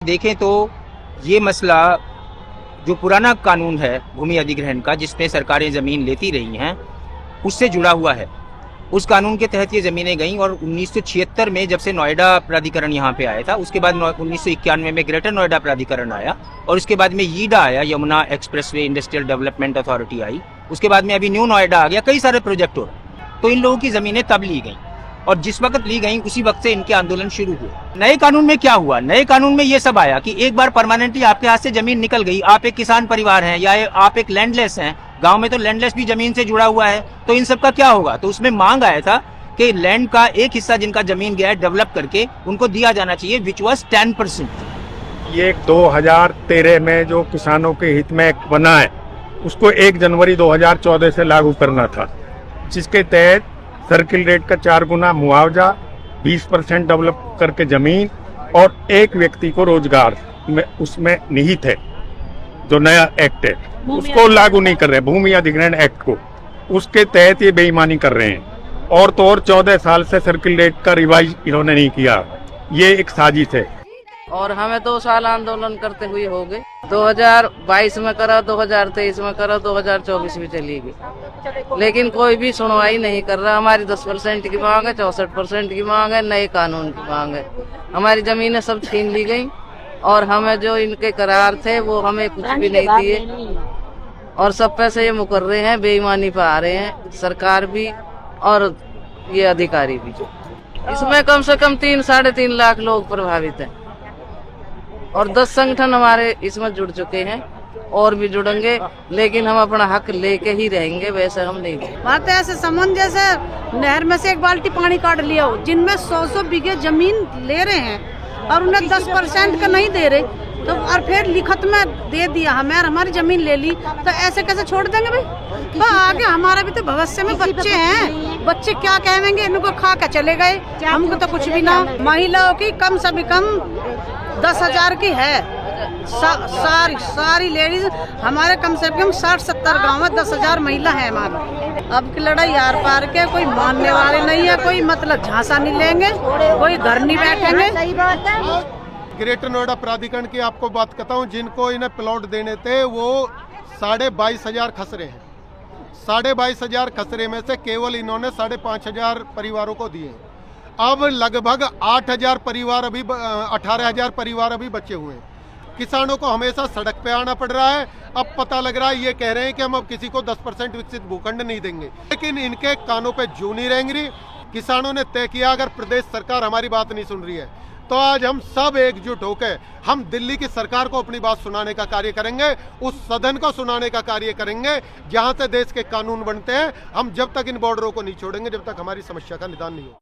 देखें तो ये मसला जो पुराना कानून है भूमि अधिग्रहण का, जिसमें सरकारें ज़मीन लेती रही हैं, उससे जुड़ा हुआ है। उस कानून के तहत ये ज़मीनें गईं और 1976 में जब से नोएडा प्राधिकरण यहाँ पे आया था, उसके बाद 1991 में ग्रेटर नोएडा प्राधिकरण आया और उसके बाद में यीडा आया, Yamuna expressway industrial development authority आई, उसके बाद में अभी न्यू नोएडा आ गया, कई सारे प्रोजेक्ट हो रहे। तो इन लोगों की ज़मीनें तब ली गई और जिस वक्त ली गई उसी वक्त से इनके आंदोलन शुरू हुए। नए कानून में क्या हुआ? नए कानून में ये सब आया कि एक बार परमानेंटली आपके हाथ से जमीन निकल गई, आप एक किसान परिवार हैं या आप एक लैंडलेस हैं, गांव में तो लैंडलेस भी जमीन से जुड़ा हुआ है, तो इन सब का क्या होगा? तो उसमें मांग आया था कि लैंड का एक हिस्सा जिनका जमीन गया है डेवलप करके उनको दिया जाना चाहिए, विच वॉज 10%। ये 2013 में जो किसानों के हित में एक्ट बना है उसको 1 जनवरी 2014 से लागू करना था, जिसके तहत सर्किल रेट का 4 गुना मुआवजा, 20% डेवलप करके जमीन और एक व्यक्ति को रोजगार में उसमें निहित है। जो नया एक्ट है उसको लागू नहीं कर रहे, भूमि अधिग्रहण एक्ट को, उसके तहत ये बेईमानी कर रहे हैं। और तो और 14 साल से सर्किल रेट का रिवाइज इन्होंने नहीं किया, ये एक साजिश है। और हमें 2 साल आंदोलन करते हुए हो गए। 2022 में करा, 2023 में करा, 2024 में चली गई, लेकिन कोई भी सुनवाई नहीं कर रहा। हमारी 10% की मांग है, 64% की मांग है, नए कानून की मांग है। हमारी जमीनें सब छीन ली गई और हमें जो इनके करार थे वो हमें कुछ भी नहीं दिए और सब पैसे ये मुकर रहे हैं, बेईमानी पे आ रहे हैं, सरकार भी और ये अधिकारी भी। इसमें कम से कम 3-3.5 लाख लोग प्रभावित हैं और 10 संगठन हमारे इसमें जुड़ चुके हैं और भी जुड़ेंगे, लेकिन हम अपना हक लेके ही रहेंगे, वैसे हम नहीं देंगे। बात तो ऐसे समझ जैसे नहर में से एक बाल्टी पानी काट लिया हो, जिनमें 100 बीघे जमीन ले रहे हैं और उन्हें 10% का नहीं दे रहे, तो और फिर लिखत में दे दिया हमें और हमारी जमीन ले ली, तो ऐसे कैसे छोड़ देंगे भाई? तो आगे हमारा भी तो भविष्य में बच्चे हैं, बच्चे क्या कहेंगे? इनको खा के चले गए, हमको तो कुछ भी ना। महिलाओं की कम से कम 10,000 की है, सारी लेडीज हमारे कम से कम 60-70 गाँव में 10,000 महिला है हमारी। अब की लड़ाई यार पार के कोई मानने वाले नहीं है, कोई मतलब झांसा नहीं लेंगे, कोई घर नहीं बैठेंगे। सही बात है। ग्रेटर नोएडा प्राधिकरण की आपको बात करता हूँ, जिनको इन्हें प्लॉट देने थे वो 22,500 खसरे हैं। 22,500 खसरे में से केवल इन्होंने 5,500 परिवारों को दिए। अब लगभग 8,000 परिवार अभी 18,000 परिवार अभी बचे हुए हैं। किसानों को हमेशा सड़क पे आना पड़ रहा है। अब पता लग रहा है ये कह रहे हैं कि हम अब किसी को 10% विकसित भूखंड नहीं देंगे, लेकिन इनके कानों पे जू नहीं रेंग रही। किसानों ने तय किया अगर प्रदेश सरकार हमारी बात नहीं सुन रही है तो आज हम सब एकजुट होकर हम दिल्ली की सरकार को अपनी बात सुनाने का कार्य करेंगे, उस सदन को सुनाने का कार्य करेंगे जहां से देश के कानून बनते हैं। हम जब तक इन बॉर्डरों को नहीं छोड़ेंगे, जब तक हमारी समस्या का निदान नहीं हो।